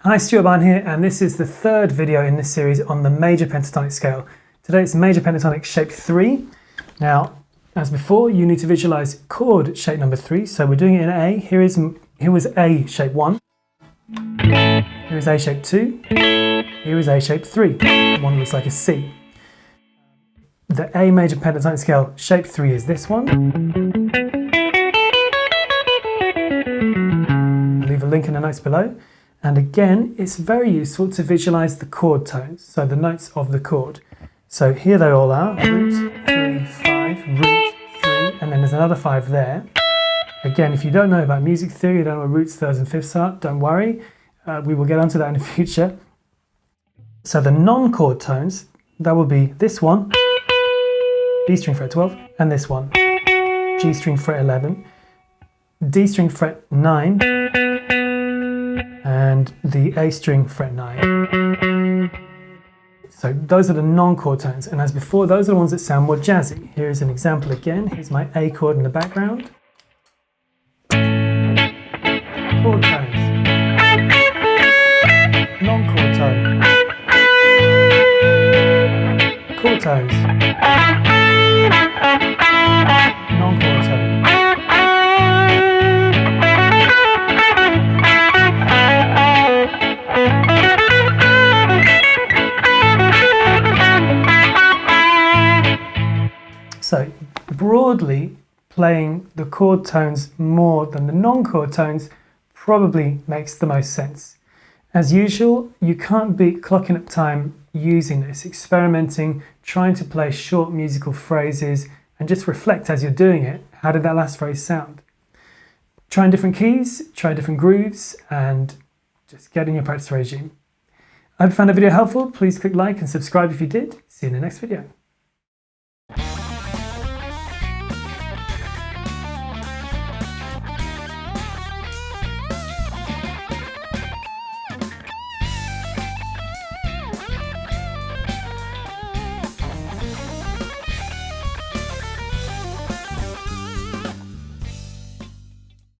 Hi, Stuart Barn here, and this is the third video in this series on the major pentatonic scale. Today it's major pentatonic shape 3. Now, as before, you need to visualize chord shape number 3. So we're doing it in A. Here was A shape 1. Here is A shape 2. Here is A shape 3. One looks like a C. The A major pentatonic scale shape 3 is this one. I'll leave a link in the notes below. And again, it's very useful to visualize the chord tones, so the notes of the chord. So here they all are, root, 3, 5, root, 3, and then there's another 5 there. Again, if you don't know about music theory, you don't know what roots, thirds and fifths are, don't worry. We will get onto that in the future. So the non-chord tones, that will be this one, B string fret 12, and this one, G string fret 11, D string fret 9, and the A string fret 9. So those are the non-chord tones, and as before, those are the ones that sound more jazzy. Here's an example again. Here's my A chord in the background. Chord tones. Non-chord tone. Chord tones. Non-chord tone. So broadly, playing the chord tones more than the non-chord tones probably makes the most sense. As usual, you can't beat clocking up time using this, experimenting, trying to play short musical phrases and just reflect as you're doing it. How did that last phrase sound? Trying different keys, try different grooves, and just get in your practice regime. I hope you found the video helpful. Please click like and subscribe if you did. See you in the next video.